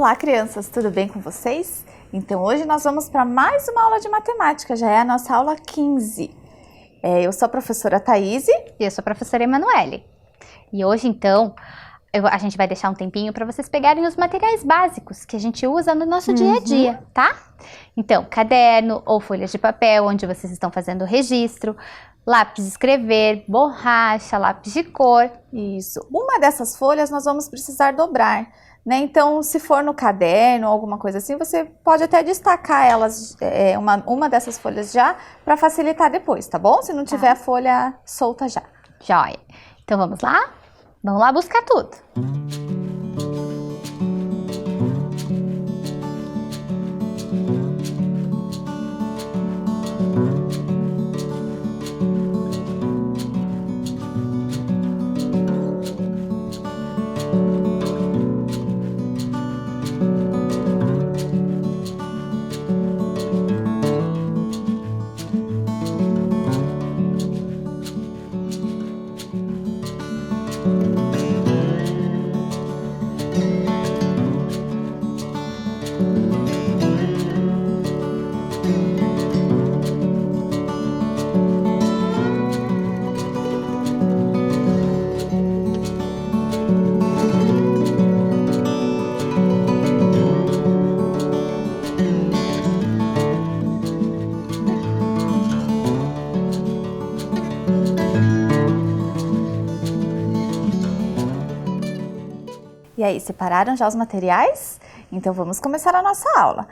Olá, crianças, tudo bem com vocês? Então, hoje nós vamos para mais uma aula de matemática, já é a nossa aula 15. Eu sou a professora Thaís. E eu sou a professora Emanuele. E hoje, então, a gente vai deixar um tempinho para vocês pegarem os materiais básicos que a gente usa no nosso dia a dia, tá? Então, caderno ou folhas de papel, onde vocês estão fazendo o registro, lápis de escrever, borracha, lápis de cor. Isso. Uma dessas folhas nós vamos precisar dobrar, né? Então, se for no caderno ou alguma coisa assim, você pode até destacar elas, uma dessas folhas já, para facilitar depois, tá bom? Se não tiver a folha solta já. Joia. Então, vamos lá? Vamos lá buscar tudo. E aí, separaram já os materiais? Então, vamos começar a nossa aula.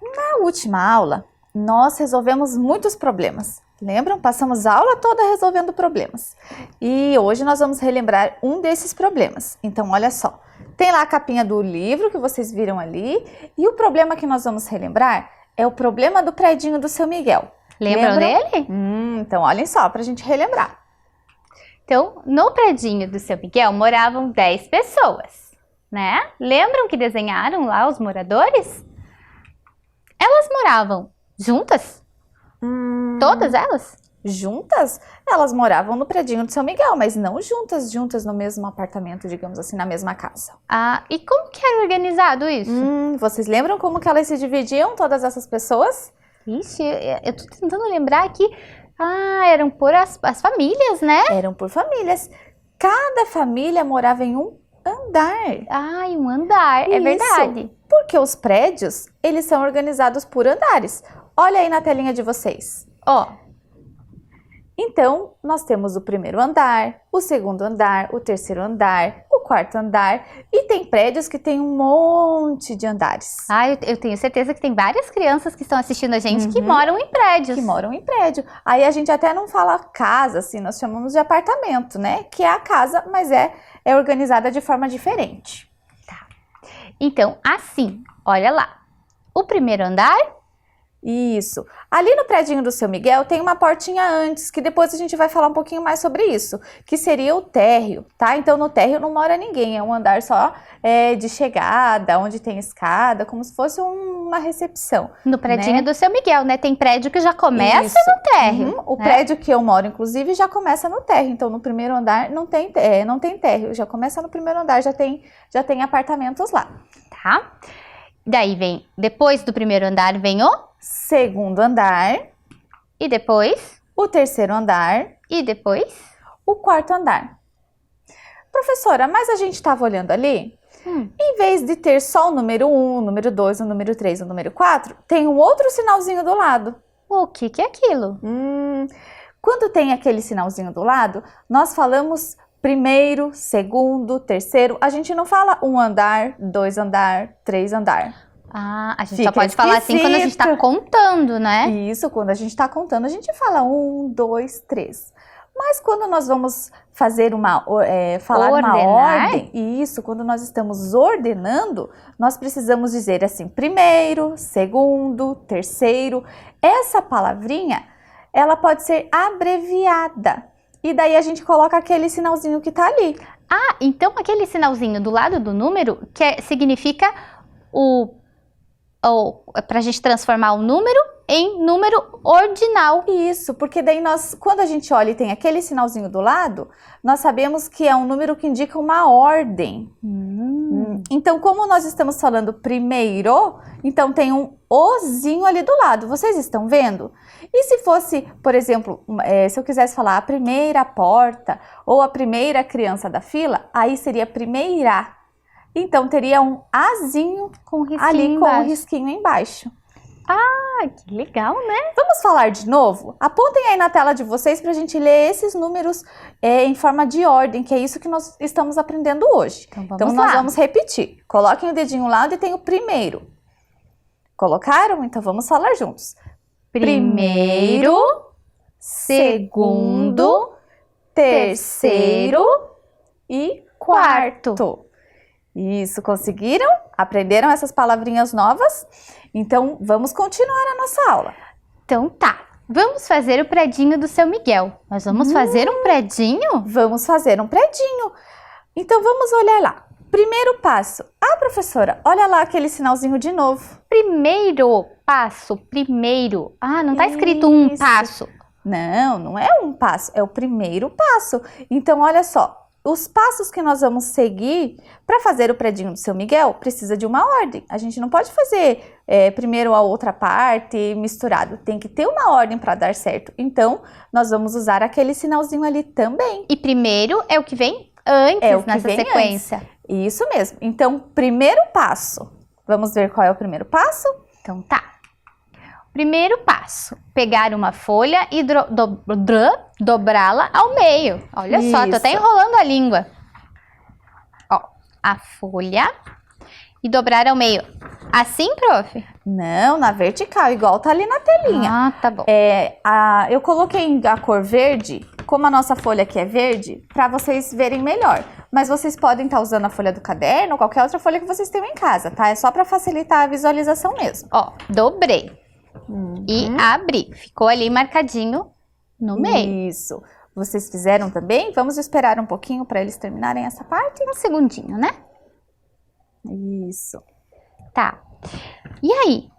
Na última aula, nós resolvemos muitos problemas. Lembram? Passamos a aula toda resolvendo problemas. E hoje nós vamos relembrar um desses problemas. Então, olha só. Tem lá a capinha do livro que vocês viram ali. E o problema que nós vamos relembrar é o problema do predinho do seu Miguel. Lembram dele? Então, olhem só para a gente relembrar. Então, no predinho do seu Miguel moravam 10 pessoas, né? Lembram que desenharam lá os moradores? Elas moravam juntas? Todas elas? Juntas? Elas moravam no predinho do seu Miguel, mas não juntas no mesmo apartamento, digamos assim, na mesma casa. Ah, e como que era organizado isso? Vocês lembram como que elas se dividiam, todas essas pessoas? Ixi, eu tô tentando lembrar aqui. Ah, eram por as famílias, né? Eram por famílias. Cada família morava em um andar. Ah, em um andar, é verdade. Porque os prédios, eles são organizados por andares. Olha aí na telinha de vocês. Ó. Então, nós temos o primeiro andar, o segundo andar, o terceiro andar, o quarto andar. E tem prédios que tem um monte de andares. Ah, eu tenho certeza que tem várias crianças que estão assistindo a gente que moram em prédios. Que moram em prédio. Aí a gente até não fala casa, assim, nós chamamos de apartamento, né? Que é a casa, mas é organizada de forma diferente. Tá. Então, assim, olha lá. O primeiro andar... Isso. Ali no predinho do seu Miguel tem uma portinha antes, que depois a gente vai falar um pouquinho mais sobre isso, que seria o térreo, tá? Então no térreo não mora ninguém, é um andar só de chegada, onde tem escada, como se fosse uma recepção. No predinho do seu Miguel, né? Tem prédio que já começa no térreo. O prédio que eu moro, inclusive, já começa no térreo. Então no primeiro andar não tem térreo, já começa no primeiro andar, já tem apartamentos lá. Tá? Daí vem, depois do primeiro andar vem o... segundo andar. E depois? O terceiro andar. E depois? O quarto andar. Professora, mas a gente estava olhando ali, em vez de ter só o número 1, o número 2, o número 3, o número 4, tem um outro sinalzinho do lado. O que é aquilo? Quando tem aquele sinalzinho do lado, nós falamos primeiro, segundo, terceiro. A gente não fala um andar, dois andar, três andar. Ah, a gente só pode falar assim quando a gente está contando, né? Isso, quando a gente está contando, a gente fala 1, 2, 3. Mas quando nós vamos fazer falar uma ordem, isso, quando nós estamos ordenando, nós precisamos dizer assim, primeiro, segundo, terceiro. Essa palavrinha, ela pode ser abreviada. E daí a gente coloca aquele sinalzinho que tá ali. Ah, então aquele sinalzinho do lado do número significa para a gente transformar o número em número ordinal. Isso, porque daí quando a gente olha e tem aquele sinalzinho do lado, nós sabemos que é um número que indica uma ordem. Então, como nós estamos falando primeiro, então tem um ozinho ali do lado. Vocês estão vendo? E se fosse, por exemplo, se eu quisesse falar a primeira porta ou a primeira criança da fila, aí seria primeira. Então, teria um azinho Com risquinho ali com o embaixo. risquinho embaixo. Ah, que legal, né? Vamos falar de novo? Apontem aí na tela de vocês para a gente ler esses números em forma de ordem, que é isso que nós estamos aprendendo hoje. Então Nós vamos repetir. Coloquem o dedinho lá onde tem o primeiro. Colocaram? Então vamos falar juntos. Primeiro, segundo, terceiro e quarto. Isso, conseguiram? Aprenderam essas palavrinhas novas? Então, vamos continuar a nossa aula. Então tá. Vamos fazer o predinho do seu Miguel. Nós vamos fazer um predinho? Vamos fazer um predinho. Então, vamos olhar lá. Primeiro passo. Ah, professora, olha lá aquele sinalzinho de novo. Primeiro passo, primeiro. Ah, não tá escrito um Isso. passo. Não, não é um passo, é o primeiro passo. Então, olha só. Os passos que nós vamos seguir para fazer o predinho do seu Miguel precisa de uma ordem. A gente não pode fazer primeiro a outra parte misturado. Tem que ter uma ordem para dar certo. Então, nós vamos usar aquele sinalzinho ali também. E primeiro é o que vem antes É o que nessa vem sequência. antes. Isso mesmo. Então, primeiro passo. Vamos ver qual é o primeiro passo? Então tá. Primeiro passo, pegar uma folha e dobrá-la ao meio. Olha só, tô até Isso. enrolando a língua. Ó, a folha e dobrar ao meio. Assim, prof? Não, na vertical, igual tá ali na telinha. Ah, tá bom. Eu coloquei a cor verde, como a nossa folha aqui é verde, para vocês verem melhor. Mas vocês podem estar usando a folha do caderno ou qualquer outra folha que vocês tenham em casa, tá? É só para facilitar a visualização mesmo. Ó, dobrei e abri. Ficou ali marcadinho no meio. Isso. Vocês fizeram também? Vamos esperar um pouquinho para eles terminarem essa parte? Um segundinho, né? Isso. Tá. E aí?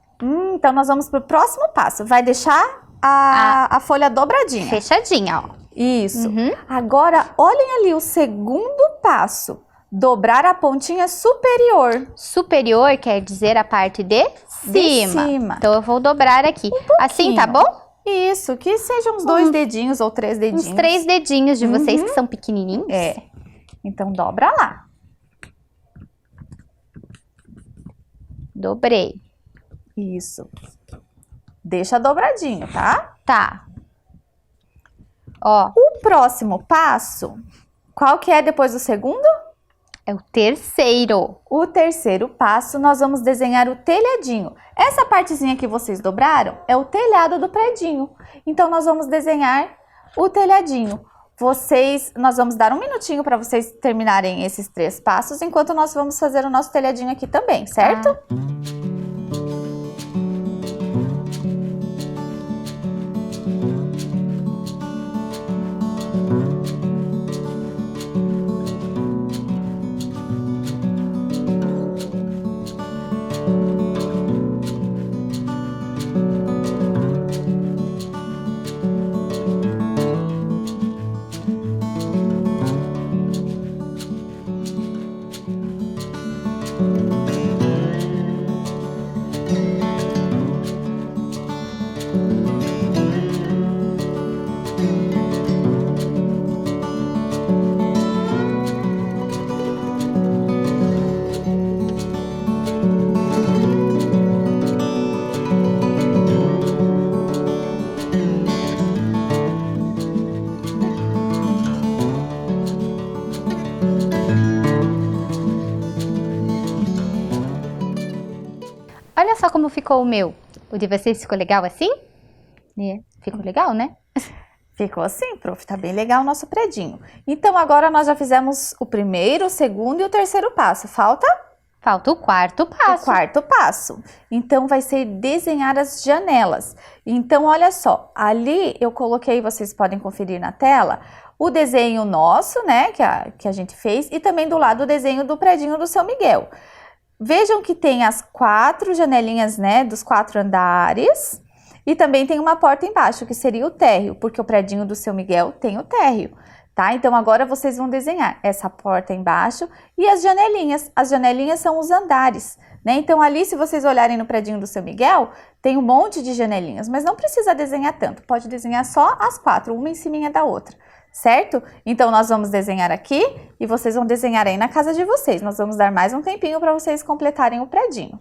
Então, nós vamos pro próximo passo. Vai deixar a folha dobradinha. Fechadinha, ó. Isso. Agora, olhem ali o segundo passo. Dobrar a pontinha superior. Superior quer dizer a parte de cima. cima. Então, eu vou dobrar aqui. Assim, tá bom? Isso, que sejam uns 2 dedinhos ou 3 dedinhos. Uns 3 dedinhos de vocês que são pequenininhos. É. Então, dobra lá. Dobrei. Isso. Deixa dobradinho, tá? Tá. Ó, O próximo passo, qual que é depois do segundo? é o terceiro. O terceiro passo, nós vamos desenhar o telhadinho. Essa partezinha que vocês dobraram é o telhado do predinho. Então, nós vamos desenhar o telhadinho. Nós vamos dar um minutinho para vocês terminarem esses 3 passos, enquanto nós vamos fazer o nosso telhadinho aqui também, certo? Olha só como ficou o meu. O de vocês ficou legal assim? Ficou legal, né? Ficou assim, prof. Tá bem legal o nosso predinho. Então, agora nós já fizemos o primeiro, o segundo e o terceiro passo. Falta Falta o quarto passo. o quarto passo. Então, vai ser desenhar as janelas. Então, olha só. Ali eu coloquei, vocês podem conferir na tela, o desenho nosso, né, que a gente fez. E também do lado o desenho do predinho do seu Miguel. Vejam que tem as 4 janelinhas, né, dos 4 andares. E também tem uma porta embaixo, que seria o térreo, porque o predinho do seu Miguel tem o térreo. tá? Então, agora vocês vão desenhar essa porta embaixo e as janelinhas. As janelinhas são os andares, né? Então, ali, se vocês olharem no predinho do seu Miguel, tem um monte de janelinhas, mas não precisa desenhar tanto. Pode desenhar só as 4, uma em cima da outra, certo? Então, nós vamos desenhar aqui e vocês vão desenhar aí na casa de vocês. Nós vamos dar mais um tempinho para vocês completarem o predinho.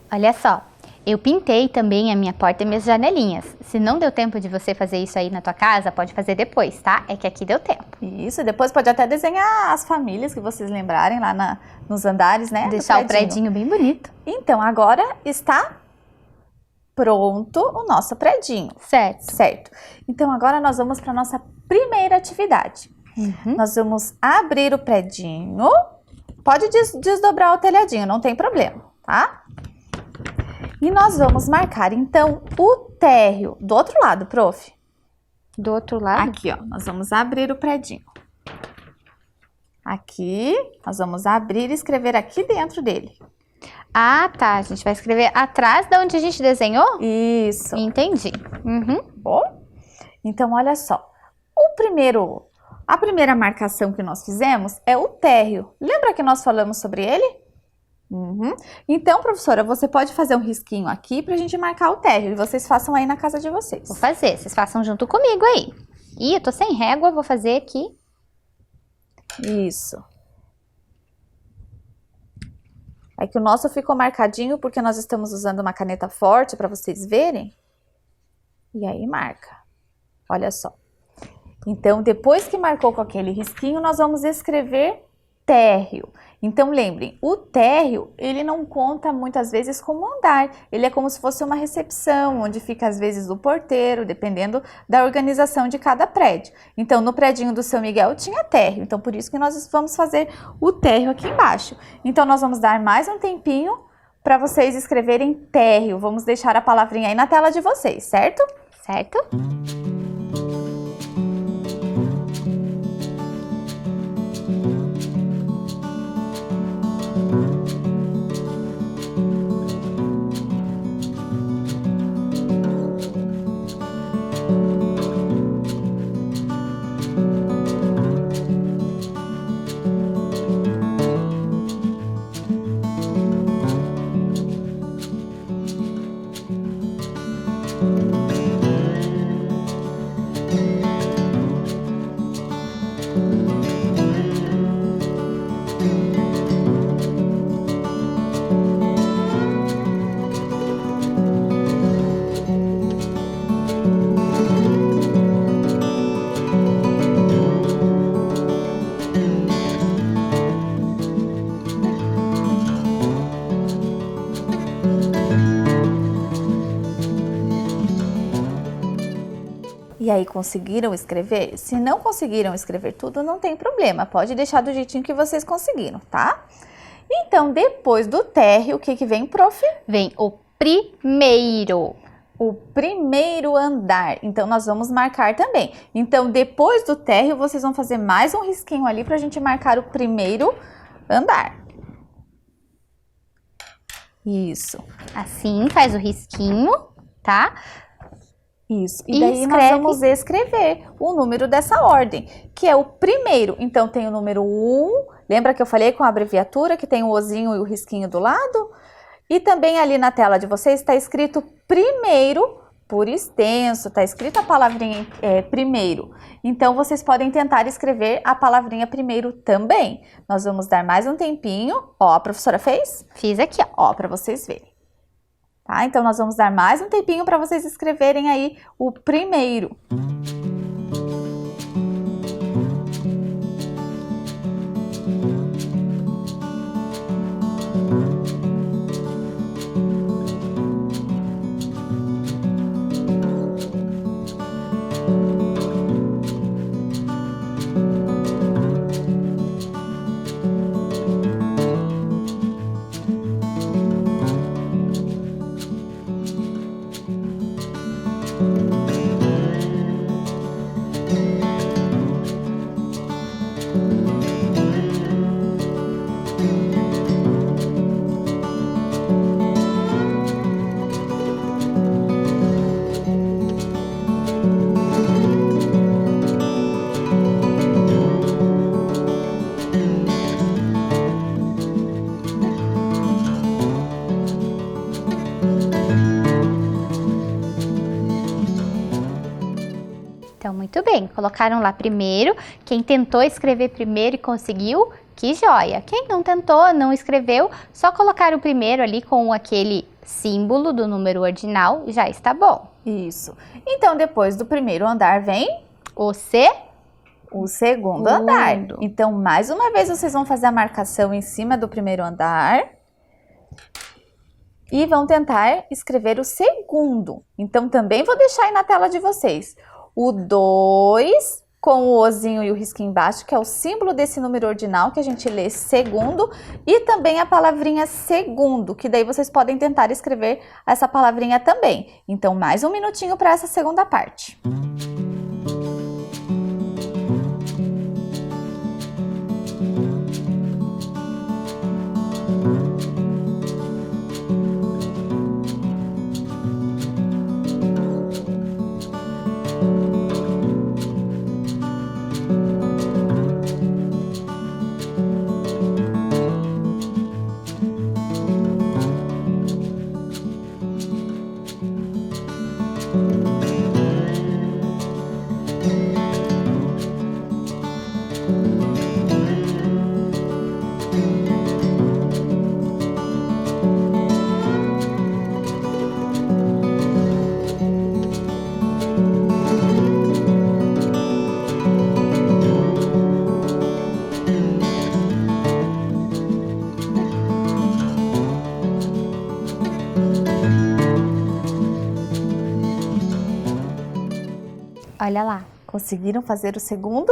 Olha só, eu pintei também a minha porta e minhas janelinhas. Se não deu tempo de você fazer isso aí na tua casa, pode fazer depois, tá? É que aqui deu tempo. Isso, depois pode até desenhar as famílias que vocês lembrarem lá nos andares, né? Deixar o predinho bem bonito. Então, agora está pronto o nosso predinho. Certo. Certo. Então, agora nós vamos para a nossa primeira atividade. Nós vamos abrir o predinho. Pode desdobrar o telhadinho, não tem problema, tá? E nós vamos marcar, então, o térreo do outro lado, prof. Do outro lado? Aqui, ó, nós vamos abrir o predinho. Aqui, nós vamos abrir e escrever aqui dentro dele. Ah, tá. A gente vai escrever atrás de onde a gente desenhou? Isso. Entendi. Bom, então, olha só. A primeira marcação que nós fizemos é o térreo. Lembra que nós falamos sobre ele? Então, professora, você pode fazer um risquinho aqui pra gente marcar o térreo. E vocês façam aí na casa de vocês. Vou fazer, vocês façam junto comigo aí. Ih, eu tô sem régua, vou fazer aqui. Isso. É que o nosso ficou marcadinho porque nós estamos usando uma caneta forte para vocês verem. E aí marca. Olha só. Então, depois que marcou com aquele risquinho, nós vamos escrever térreo. Então lembrem, o térreo, ele não conta muitas vezes como andar, ele é como se fosse uma recepção, onde fica às vezes o porteiro, dependendo da organização de cada prédio. Então no predinho do São Miguel tinha térreo, então por isso que nós vamos fazer o térreo aqui embaixo. Então nós vamos dar mais um tempinho para vocês escreverem térreo, vamos deixar a palavrinha aí na tela de vocês, certo? Certo? E aí, conseguiram escrever? Se não conseguiram escrever tudo, não tem problema. Pode deixar do jeitinho que vocês conseguiram, tá? Então, depois do térreo, o que vem, prof? Vem o primeiro. O primeiro andar. Então, nós vamos marcar também. Então, depois do térreo, vocês vão fazer mais um risquinho ali pra gente marcar o primeiro andar. Isso. Assim, faz o risquinho, tá? Isso. E daí nós vamos escrever o número dessa ordem, que é o primeiro. Então, tem o número 1. Lembra que eu falei com a abreviatura, que tem o ozinho e o risquinho do lado? E também ali na tela de vocês está escrito primeiro, por extenso, está escrita a palavrinha primeiro. Então, vocês podem tentar escrever a palavrinha primeiro também. Nós vamos dar mais um tempinho. Ó, a professora fez? Fiz aqui, ó. Ó, para vocês verem. Tá? Então, nós vamos dar mais um tempinho para vocês escreverem aí o primeiro. Então, muito bem, colocaram lá primeiro. Quem tentou escrever primeiro e conseguiu, que joia. Quem não tentou, não escreveu, só colocar o primeiro ali com aquele símbolo do número ordinal, já está bom. Isso. Então, depois do primeiro andar vem o segundo andar. Então, mais uma vez, vocês vão fazer a marcação em cima do primeiro andar e vão tentar escrever o segundo. Então, também vou deixar aí na tela de vocês. O 2 com o ozinho e o risquinho embaixo, que é o símbolo desse número ordinal que a gente lê segundo, e também a palavrinha segundo, que daí vocês podem tentar escrever essa palavrinha também. Então, mais um minutinho para essa segunda parte. Olha lá. Conseguiram fazer o segundo?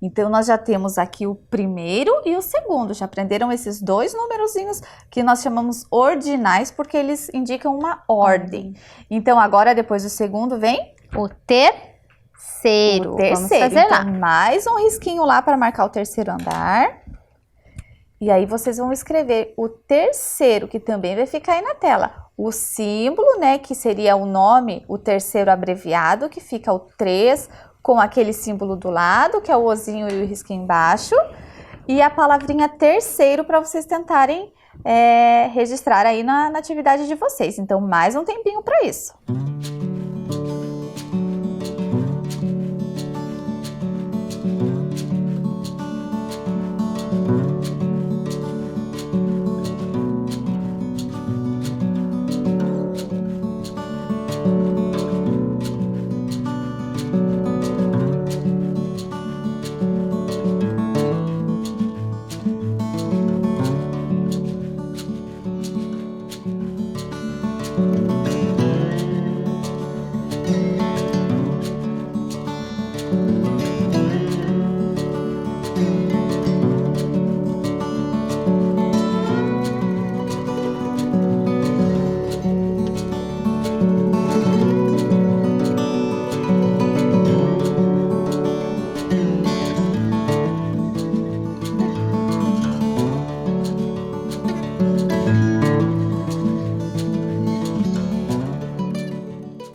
Então, nós já temos aqui o primeiro e o segundo. Já aprenderam esses dois númerozinhos que nós chamamos ordinais, porque eles indicam uma ordem. Então, agora, depois do segundo, vem O terceiro. o terceiro. Vamos fazer então, lá. mais um risquinho lá para marcar o terceiro andar. E aí, vocês vão escrever o terceiro, que também vai ficar aí na tela. O símbolo, né, que seria o nome, o terceiro abreviado, que fica o 3, com aquele símbolo do lado, que é o ozinho e o risquinho embaixo. E a palavrinha terceiro para vocês tentarem registrar aí na atividade de vocês. Então, mais um tempinho para isso.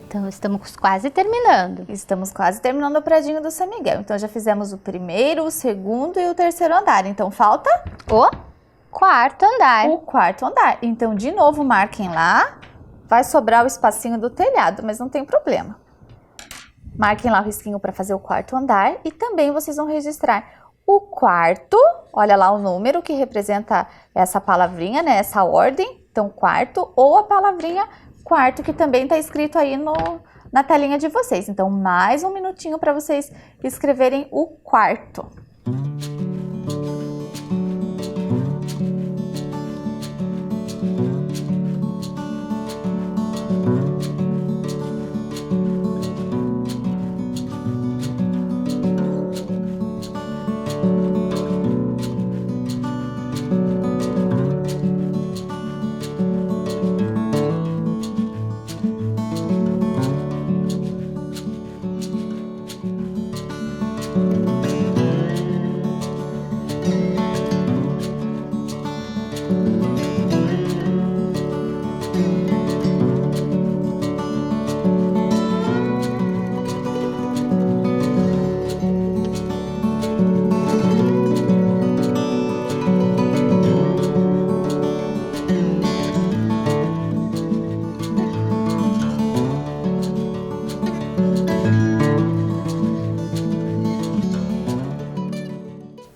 Então, estamos quase terminando. Estamos quase terminando o predinho do São Miguel. Então, já fizemos o primeiro, o segundo e o terceiro andar. Então, falta O quarto andar. o quarto andar. Então, de novo, marquem lá. Vai sobrar o espacinho do telhado, mas não tem problema. Marquem lá o risquinho para fazer o quarto andar. E também vocês vão registrar o quarto. Olha lá o número que representa essa palavrinha, né? Essa ordem. Então, quarto ou a palavrinha quarto, que também está escrito aí na telinha de vocês. Então, mais um minutinho para vocês escreverem o quarto.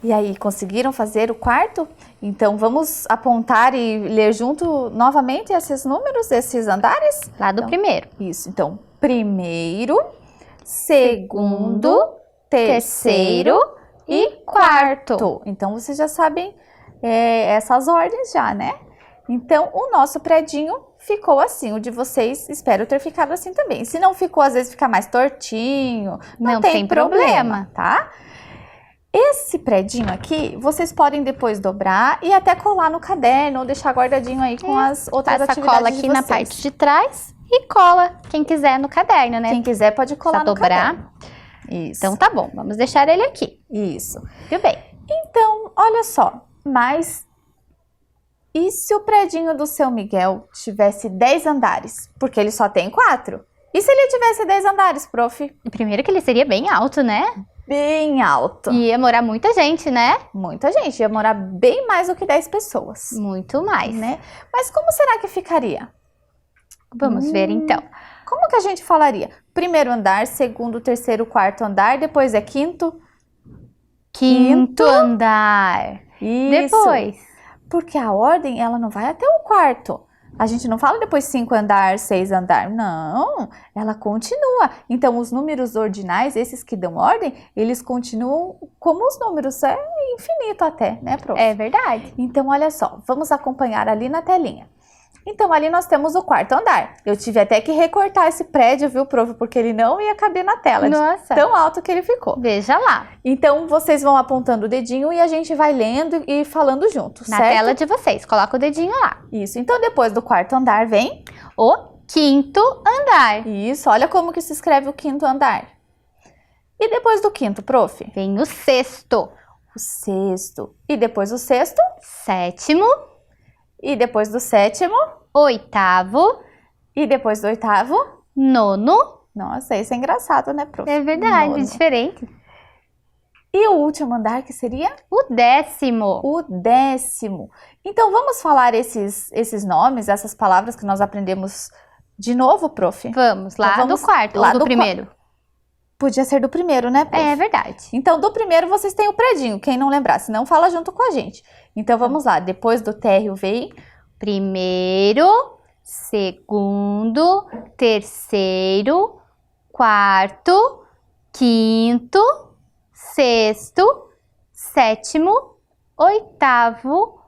E aí, conseguiram fazer o quarto? Então, vamos apontar e ler junto novamente esses números, esses andares? Lá do Então, primeiro. Isso, então, primeiro, segundo, terceiro e quarto. Então, vocês já sabem essas ordens já, né? Então, o nosso predinho ficou assim, o de vocês, espero ter ficado assim também. Se não ficou, às vezes fica mais tortinho, não tem problema, tá? Esse predinho aqui, vocês podem depois dobrar e até colar no caderno ou deixar guardadinho aí com as outras Passa atividades cola de aqui na vocês. parte de trás e cola, quem quiser, no caderno, né? Quem quiser pode colar Só no dobrar. caderno. Isso. Então tá bom, vamos deixar ele aqui. Isso. Tudo bem. Então, olha só, mas e se o predinho do seu Miguel tivesse 10 andares? Porque ele só tem 4. E se ele tivesse 10 andares, prof? Primeiro que ele seria bem alto, né? Bem alto. E ia morar muita gente, né? Muita gente, ia morar bem mais do que 10 pessoas, Muito mais. né? Mas como será que ficaria? Vamos ver então. Como que a gente falaria? Primeiro andar, segundo, terceiro, quarto andar, depois é quinto? Quinto andar. Isso. Depois. Porque a ordem, ela não vai até o quarto. A gente não fala depois 5 andar, 6 andar. Não, ela continua. Então, os números ordinais, esses que dão ordem, eles continuam como os números. É infinito até, né, prof? É verdade. Então, olha só, vamos acompanhar ali na telinha. Então, ali nós temos o quarto andar. Eu tive até que recortar esse prédio, viu, prof? Porque ele não ia caber na tela, Nossa. de tão alto que ele ficou. Veja lá. Então, vocês vão apontando o dedinho e a gente vai lendo e falando juntos, Na certo? tela de vocês. Coloca o dedinho lá. Isso. Então, depois do quarto andar vem... O quinto andar. Isso. Olha como que se escreve o quinto andar. E depois do quinto, prof? Vem o sexto. O sexto. E depois do sexto? Sétimo. E depois do sétimo? Oitavo. E depois do oitavo? Nono. Nossa, isso é engraçado, né, prof? É verdade, Nono. diferente. E o último andar, que seria? O décimo. O décimo. Então, vamos falar esses nomes, essas palavras que nós aprendemos de novo, prof? Vamos, lá Então, vamos do quarto lá ou do do primeiro? Podia ser do primeiro, né, prof? É verdade. Então, do primeiro vocês têm o predinho, quem não lembrar, senão fala junto com a gente. Então, vamos lá. Depois do térreo vem... Primeiro, segundo, terceiro, quarto, quinto, sexto, sétimo, oitavo,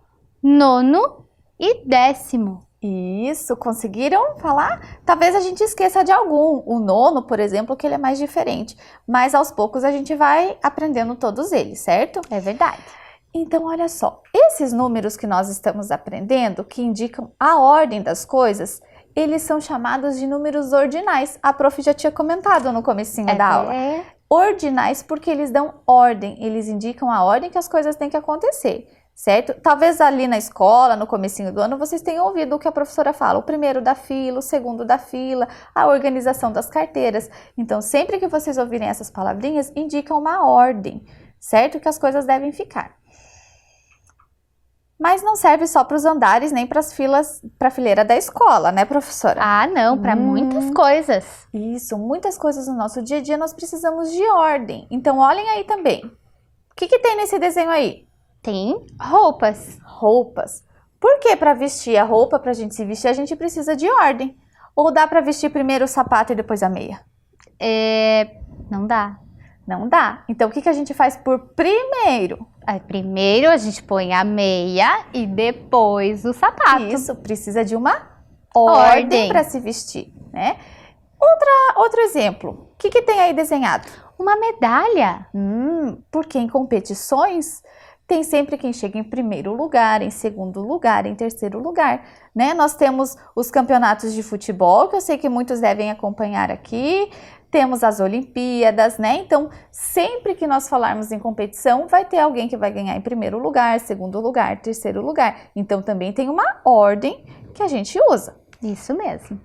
nono e décimo. Isso, conseguiram falar? Talvez a gente esqueça de algum. O nono, por exemplo, que ele é mais diferente. Mas aos poucos a gente vai aprendendo todos eles, certo? É verdade. Então, olha só. Esses números que nós estamos aprendendo, que indicam a ordem das coisas, eles são chamados de números ordinais. A prof já tinha comentado no comecinho da aula. Ordinais porque eles dão ordem, eles indicam a ordem que as coisas têm que acontecer. Certo? Talvez ali na escola, no comecinho do ano, vocês tenham ouvido o que a professora fala, o primeiro da fila, o segundo da fila, a organização das carteiras. Então, sempre que vocês ouvirem essas palavrinhas, indicam uma ordem, certo? Que as coisas devem ficar. Mas não serve só para os andares, nem para as filas, para a fileira da escola, né, professora? Ah, não, para muitas coisas. Isso, muitas coisas no nosso dia a dia nós precisamos de ordem. Então, olhem aí também. O que tem nesse desenho aí? Tem roupas. Roupas. Por que para vestir a roupa, para a gente se vestir, a gente precisa de ordem? Ou dá para vestir primeiro o sapato e depois a meia? Não dá. Não dá. Então, o que a gente faz por primeiro? Aí, primeiro a gente põe a meia e depois o sapato. Isso, precisa de uma ordem para se vestir, né? Outro exemplo. O que tem aí desenhado? Uma medalha. Porque em competições tem sempre quem chega em primeiro lugar, em segundo lugar, em terceiro lugar, né? Nós temos os campeonatos de futebol, que eu sei que muitos devem acompanhar aqui. Temos as Olimpíadas, né? Então, sempre que nós falarmos em competição, vai ter alguém que vai ganhar em primeiro lugar, segundo lugar, terceiro lugar. Então, também tem uma ordem que a gente usa. Isso mesmo.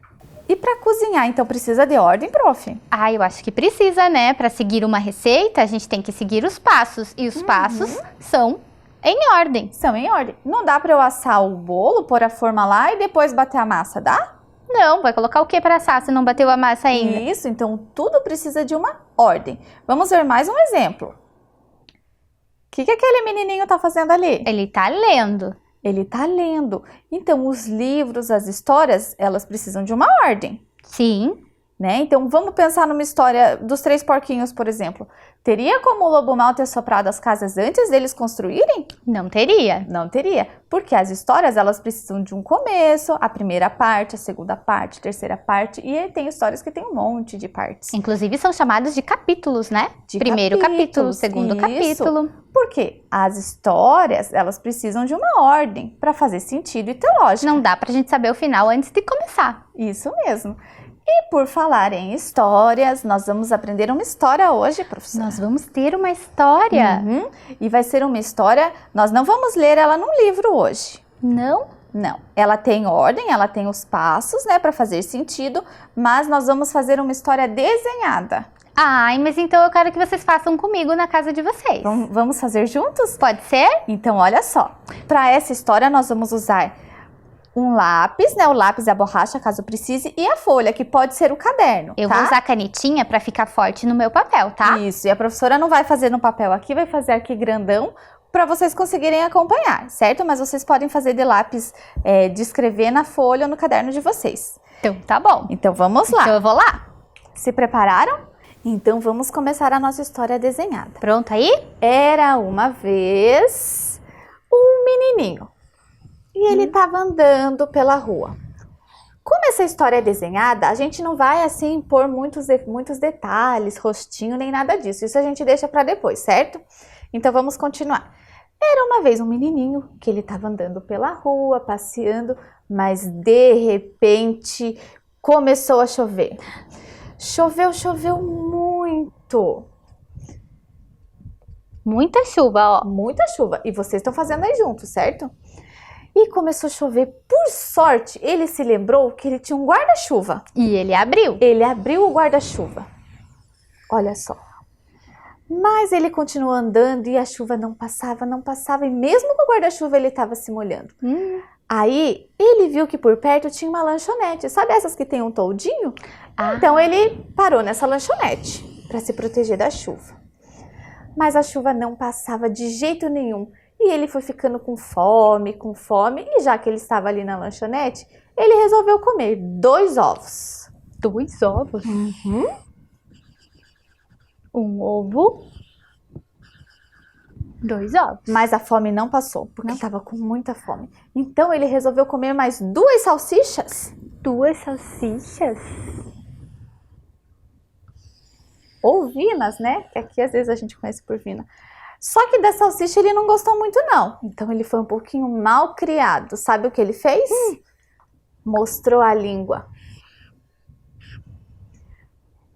E para cozinhar, então, precisa de ordem, prof? Ah, eu acho que precisa, né? Para seguir uma receita, a gente tem que seguir os passos. E os passos são em ordem. São em ordem. Não dá para eu assar o bolo, pôr a forma lá e depois bater a massa, dá? Não, vai colocar o que para assar se não bateu a massa ainda? Isso, então tudo precisa de uma ordem. Vamos ver mais um exemplo. O que aquele menininho tá fazendo ali? Ele tá lendo. Ele tá lendo. Então, os livros, as histórias, elas precisam de uma ordem. Sim. Né? Então, vamos pensar numa história dos Três Porquinhos, por exemplo. Teria como o Lobo Mau ter soprado as casas antes deles construírem? Não teria. Não teria, porque as histórias, elas precisam de um começo, a primeira parte, a segunda parte, a terceira parte, e aí tem histórias que tem um monte de partes. Inclusive, são chamados de capítulos, né? Primeiro capítulo, segundo capítulo. Porque as histórias, elas precisam de uma ordem para fazer sentido e ter lógica. Não dá pra gente saber o final antes de começar. Isso mesmo. E por falar em histórias, nós vamos aprender uma história hoje, professora. Nós vamos ter uma história. E vai ser uma história, nós não vamos ler ela num livro hoje. Não? Não. Ela tem ordem, ela tem os passos, né, para fazer sentido, mas nós vamos fazer uma história desenhada. Ai, mas então eu quero que vocês façam comigo na casa de vocês. Vamos fazer juntos? Pode ser? Então, olha só. Para essa história, nós vamos usar um lápis, né? O lápis e a borracha, caso precise, e a folha, que pode ser o caderno, Eu tá? vou usar a canetinha pra ficar forte no meu papel, tá? Isso, e a professora não vai fazer no papel aqui, vai fazer aqui grandão, para vocês conseguirem acompanhar, certo? Mas vocês podem fazer de lápis, de escrever na folha ou no caderno de vocês. Então, tá bom. Então, vamos lá. Então eu vou lá. Se prepararam? Então, vamos começar a nossa história desenhada. Pronto aí? Era uma vez um menininho. E ele estava andando pela rua. nessa história desenhada, a gente não vai assim pôr muitos detalhes, rostinho, nem nada disso. Isso a gente deixa para depois, certo? Então vamos continuar. Era uma vez um menininho que ele estava andando pela rua, passeando, mas de repente começou a chover. Choveu muito. Muita chuva, ó. Muita chuva. E vocês estão fazendo aí junto, certo? E começou a chover. Por sorte, ele se lembrou que ele tinha um guarda-chuva. E ele abriu. Ele abriu o guarda-chuva. Olha só. Mas ele continuou andando e a chuva não passava. E mesmo com o guarda-chuva ele estava se molhando. Aí ele viu que por perto tinha uma lanchonete. Sabe essas que tem um toldinho? Então ele parou nessa lanchonete para se proteger da chuva. Mas a chuva não passava de jeito nenhum. E ele foi ficando com fome. E já que ele estava ali na lanchonete, ele resolveu comer 2 ovos. 2 ovos? Um ovo, 2 ovos. Mas a fome não passou, porque ele estava com muita fome. Então ele resolveu comer mais 2 salsichas. 2 salsichas? Ou vinas, né? Que aqui às vezes a gente conhece por vina. Só que da salsicha ele não gostou muito não. Então ele foi um pouquinho mal criado. Sabe o que ele fez? Mostrou a língua.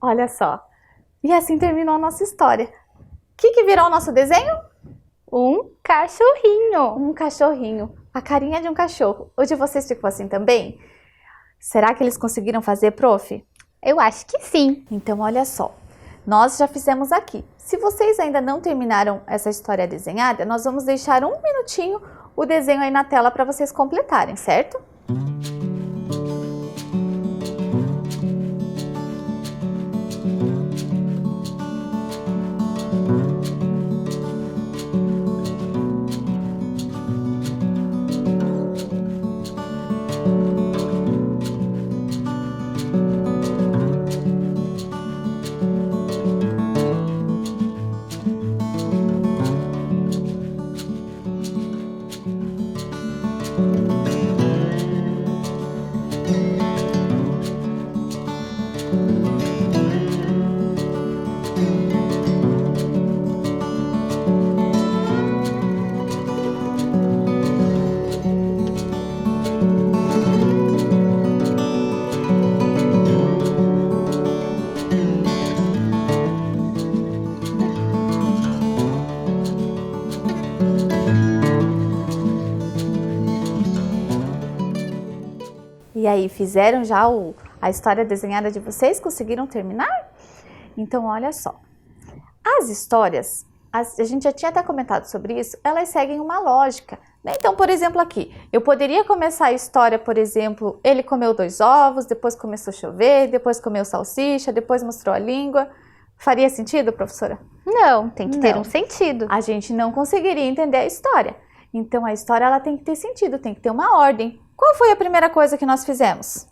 Olha só. E assim terminou a nossa história. O que virou o nosso desenho? Um cachorrinho. Um cachorrinho. A carinha de um cachorro. O de vocês ficou assim também? Será que eles conseguiram fazer, prof? Eu acho que sim. Então olha só. Nós já fizemos aqui. Se vocês ainda não terminaram essa história desenhada, nós vamos deixar 1 minutinho o desenho aí na tela para vocês completarem, certo? E aí, fizeram já a história desenhada de vocês? Conseguiram terminar? Então, olha só. As histórias, a gente já tinha até comentado sobre isso, elas seguem uma lógica, né? Então, por exemplo, aqui, eu poderia começar a história, por exemplo, ele comeu 2 ovos, depois começou a chover, depois comeu salsicha, depois mostrou a língua. Faria sentido, professora? Não, tem que ter um sentido. A gente não conseguiria entender a história. Então, a história ela tem que ter sentido, tem que ter uma ordem. Qual foi a primeira coisa que nós fizemos?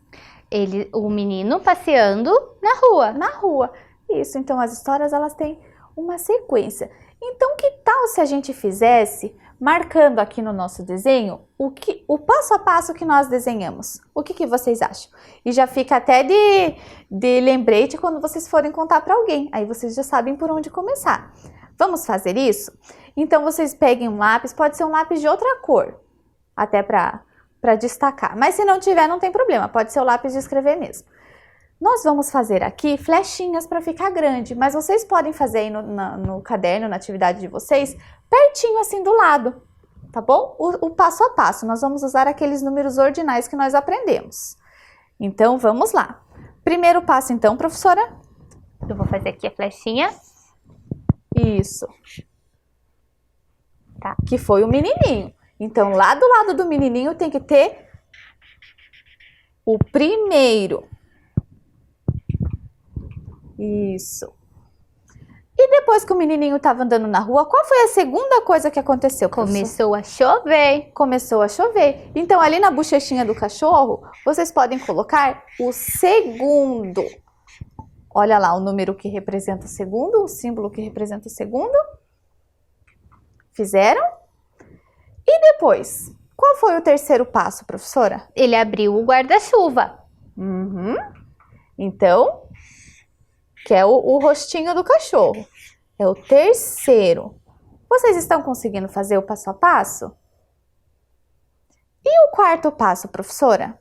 O menino passeando na rua. Na rua. Isso, então as histórias elas têm uma sequência. Então, que tal se a gente fizesse, marcando aqui no nosso desenho, o passo a passo que nós desenhamos? O que vocês acham? E já fica até de lembrete quando vocês forem contar para alguém. Aí vocês já sabem por onde começar. Vamos fazer isso? Então, vocês peguem um lápis, pode ser um lápis de outra cor, até para destacar. Mas se não tiver, não tem problema, pode ser o lápis de escrever mesmo. Nós vamos fazer aqui flechinhas para ficar grande, mas vocês podem fazer aí no caderno, na atividade de vocês, pertinho assim do lado, tá bom? O passo a passo, nós vamos usar aqueles números ordinais que nós aprendemos. Então, vamos lá. Primeiro passo então, professora? Eu vou fazer aqui a flechinha. Isso. Tá. Que foi o menininho. Então, lá do lado do menininho tem que ter o primeiro. Isso. E depois que o menininho estava andando na rua, qual foi a segunda coisa que aconteceu? Começou a chover. Começou a chover. Então, ali na bochechinha do cachorro, vocês podem colocar o segundo. Olha lá o número que representa o segundo, o símbolo que representa o segundo. Fizeram? E depois, qual foi o terceiro passo, professora? Ele abriu o guarda-chuva. Uhum. Então, que é o rostinho do cachorro. É o terceiro. Vocês estão conseguindo fazer o passo a passo? E o quarto passo, professora?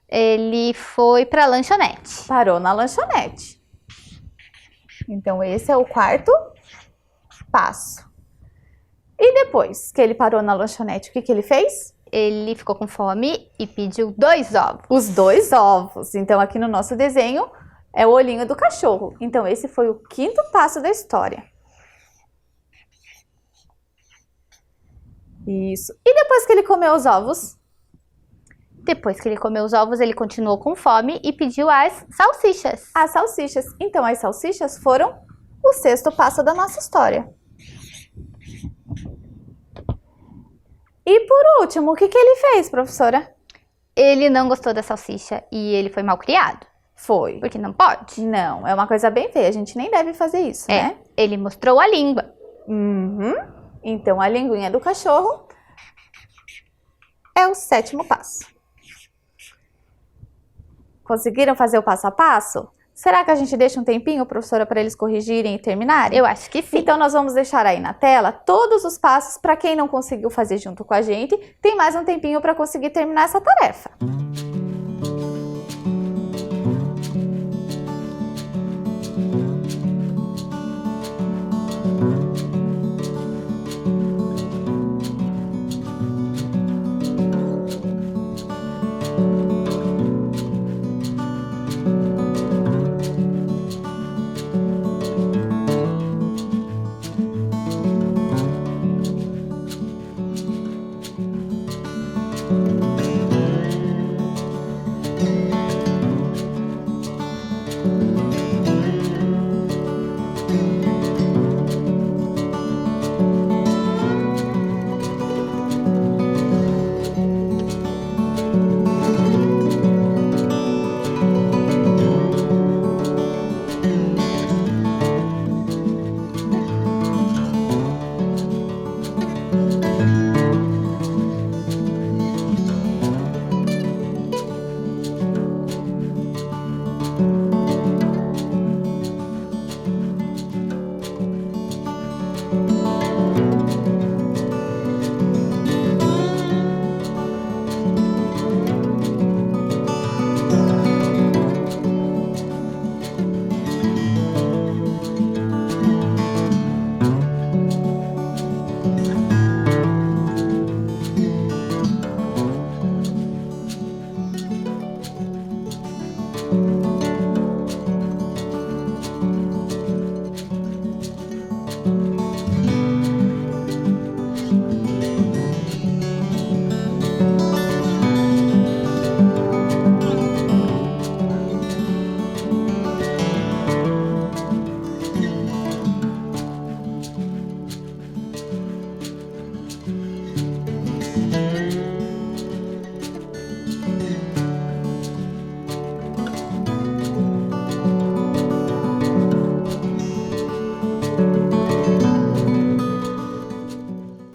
Ele foi para a lanchonete. Parou na lanchonete. Então, esse é o quarto passo. E depois que ele parou na lanchonete, o que ele fez? Ele ficou com fome e pediu 2 ovos. Os 2 ovos. Então, aqui no nosso desenho, é o olhinho do cachorro. Então, esse foi o quinto passo da história. Isso. E depois que ele comeu os ovos? Depois que ele comeu os ovos, ele continuou com fome e pediu as salsichas. As salsichas. Então, as salsichas foram o sexto passo da nossa história. E por último, o que ele fez, professora? Ele não gostou da salsicha e ele foi mal criado. Foi. Porque não pode. Não, é uma coisa bem feia. A gente nem deve fazer isso, né? Ele mostrou a língua. Uhum. Então, a linguinha do cachorro é o sétimo passo. Conseguiram fazer o passo a passo? Será que a gente deixa um tempinho, professora, para eles corrigirem e terminarem? Eu acho que sim. Então, nós vamos deixar aí na tela todos os passos para quem não conseguiu fazer junto com a gente. Tem mais um tempinho para conseguir terminar essa tarefa.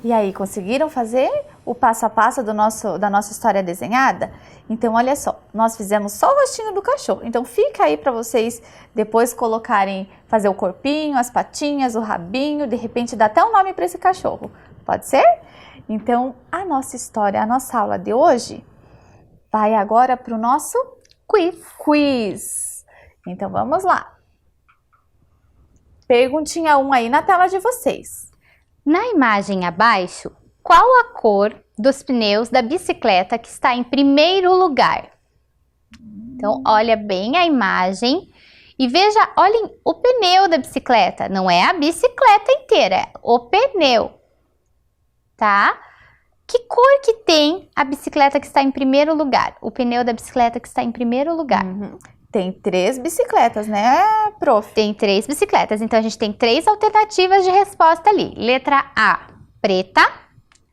E aí, conseguiram fazer o passo a passo da nossa história desenhada? Então, olha só, nós fizemos só o rostinho do cachorro. Então, fica aí para vocês depois colocarem, fazer o corpinho, as patinhas, o rabinho, de repente dá até um nome para esse cachorro. Pode ser? Então, a nossa história, a nossa aula de hoje vai agora para o nosso quiz. Então, vamos lá. Perguntinha 1 aí na tela de vocês. Na imagem abaixo, qual a cor dos pneus da bicicleta que está em primeiro lugar? Então, olha bem a imagem e veja, olhem o pneu da bicicleta. Não é a bicicleta inteira, é o pneu, tá? Que cor que tem a bicicleta que está em primeiro lugar? O pneu da bicicleta que está em primeiro lugar. Tem 3 bicicletas, né, prof? Tem 3 bicicletas, então a gente tem 3 alternativas de resposta ali. Letra A, preta.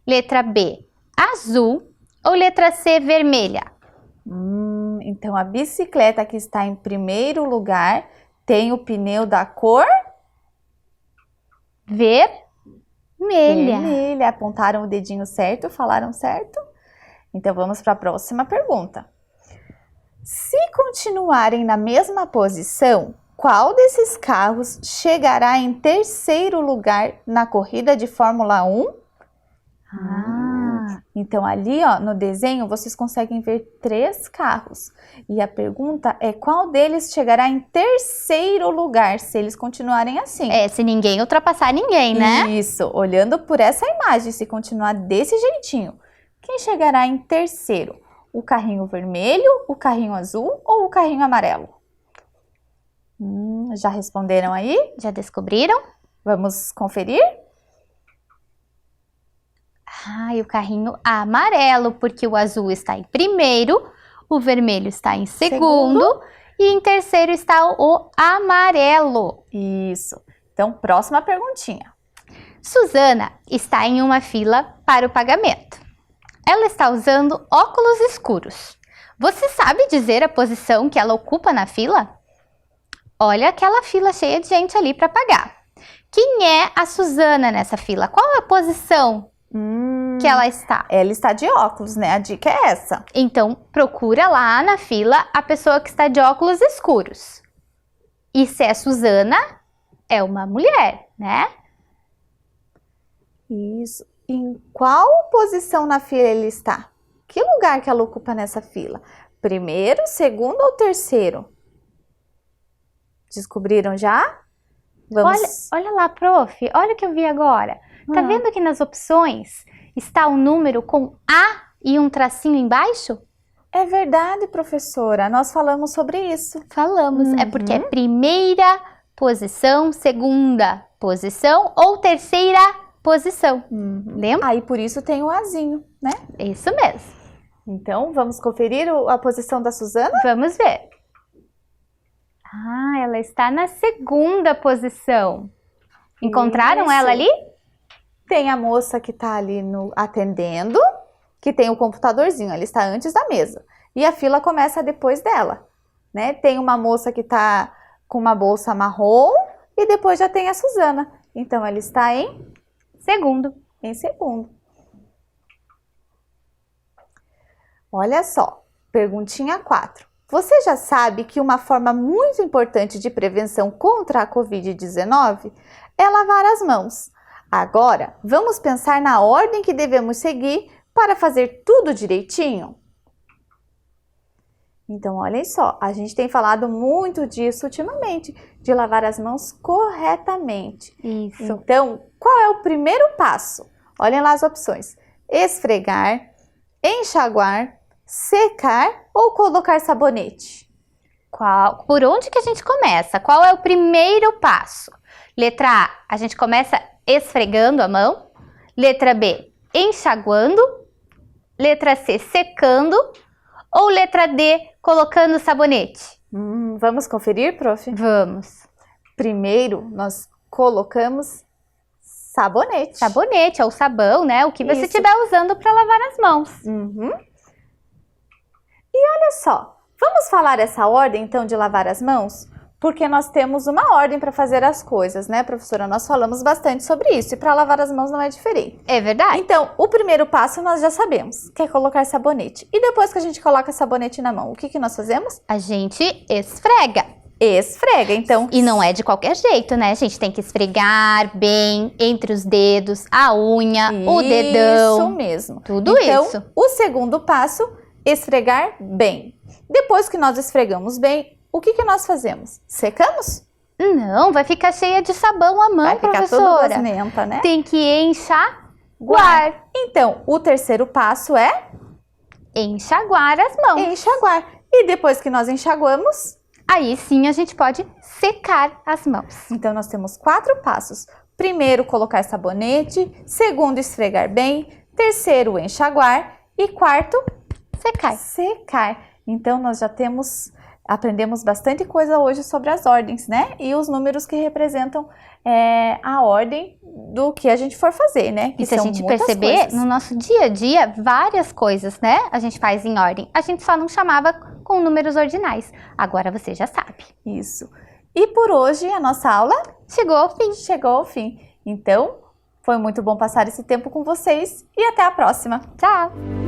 Letra B, azul. Ou letra C, vermelha? Então a bicicleta que está em primeiro lugar tem o pneu da cor? Vermelha. Vermelha. Apontaram o dedinho certo, falaram certo? Então vamos para a próxima pergunta. Se continuarem na mesma posição, qual desses carros chegará em terceiro lugar na corrida de Fórmula 1? Então ali, ó, no desenho, vocês conseguem ver 3 carros. E a pergunta é qual deles chegará em terceiro lugar, se eles continuarem assim. Se ninguém ultrapassar ninguém, né? Isso, olhando por essa imagem, se continuar desse jeitinho. Quem chegará em terceiro? O carrinho vermelho, o carrinho azul ou o carrinho amarelo? Já responderam aí? Já descobriram? Vamos conferir? E o carrinho amarelo, porque o azul está em primeiro, o vermelho está em segundo e em terceiro está o amarelo. Isso. Então, próxima perguntinha. Suzana está em uma fila para o pagamento. Ela está usando óculos escuros. Você sabe dizer a posição que ela ocupa na fila? Olha aquela fila cheia de gente ali para pagar. Quem é a Suzana nessa fila? Qual é a posição que ela está? Ela está de óculos, né? A dica é essa. Então, procura lá na fila a pessoa que está de óculos escuros. E se é Suzana, é uma mulher, né? Isso. Em qual posição na fila ele está? Que lugar que ela ocupa nessa fila? Primeiro, segundo ou terceiro? Descobriram já? Vamos... Olha lá, prof. Olha o que eu vi agora. Tá vendo que nas opções está o número com A e um tracinho embaixo? É verdade, professora. Nós falamos sobre isso. Falamos. É porque é primeira posição, segunda posição ou terceira posição. Lembra? Aí por isso tem o Azinho, né? Isso mesmo. Então, vamos conferir a posição da Suzana? Vamos ver. Ela está na segunda posição. Encontraram Isso. ela ali? Tem a moça que está ali atendendo, que tem o computadorzinho, ela está antes da mesa. E a fila começa depois dela, né? Tem uma moça que está com uma bolsa marrom e depois já tem a Suzana. Então, ela está em segundo. Em segundo. Olha só, perguntinha 4. Você já sabe que uma forma muito importante de prevenção contra a Covid-19 é lavar as mãos. Agora, vamos pensar na ordem que devemos seguir para fazer tudo direitinho? Então, olhem só, a gente tem falado muito disso ultimamente, de lavar as mãos corretamente. Isso. Então, qual é o primeiro passo? Olhem lá as opções. Esfregar, enxaguar, secar ou colocar sabonete? Por onde que a gente começa? Qual é o primeiro passo? Letra A gente começa esfregando a mão. Letra B, enxaguando. Letra C, secando. Ou letra D, colocando sabonete? Vamos conferir, prof? Vamos. Primeiro, nós colocamos sabonete. Sabonete ou sabão, né? O que você Isso. estiver usando para lavar as mãos. E olha só, vamos falar essa ordem, então, de lavar as mãos? Porque nós temos uma ordem para fazer as coisas, né, professora? Nós falamos bastante sobre isso e para lavar as mãos não é diferente. É verdade? Então, o primeiro passo nós já sabemos, que é colocar sabonete. E depois que a gente coloca sabonete na mão, o que nós fazemos? A gente esfrega. Esfrega, então. E não é de qualquer jeito, né? A gente tem que esfregar bem entre os dedos, a unha, o dedão. Isso mesmo. Tudo então, isso. O segundo passo, esfregar bem. Depois que nós esfregamos bem, o que nós fazemos? Secamos? Não, vai ficar cheia de sabão a mão, Vai ficar professora. toda gosmenta, né? Tem que enxaguar. Então, o terceiro passo é Enxaguar as mãos. enxaguar. E depois que nós enxaguamos, Aí sim a gente pode secar as mãos. então nós temos 4 passos. Primeiro, colocar sabonete. Segundo, esfregar bem. Terceiro, enxaguar. E quarto, secar. Então, nós já aprendemos bastante coisa hoje sobre as ordens, né? E os números que representam a ordem do que a gente for fazer, né? E se a gente perceber, no nosso dia a dia, várias coisas, né? A gente faz em ordem. A gente só não chamava com números ordinais. Agora você já sabe. Isso. E por hoje, a nossa aula Chegou ao fim. chegou ao fim. Então, foi muito bom passar esse tempo com vocês e até a próxima. Tchau!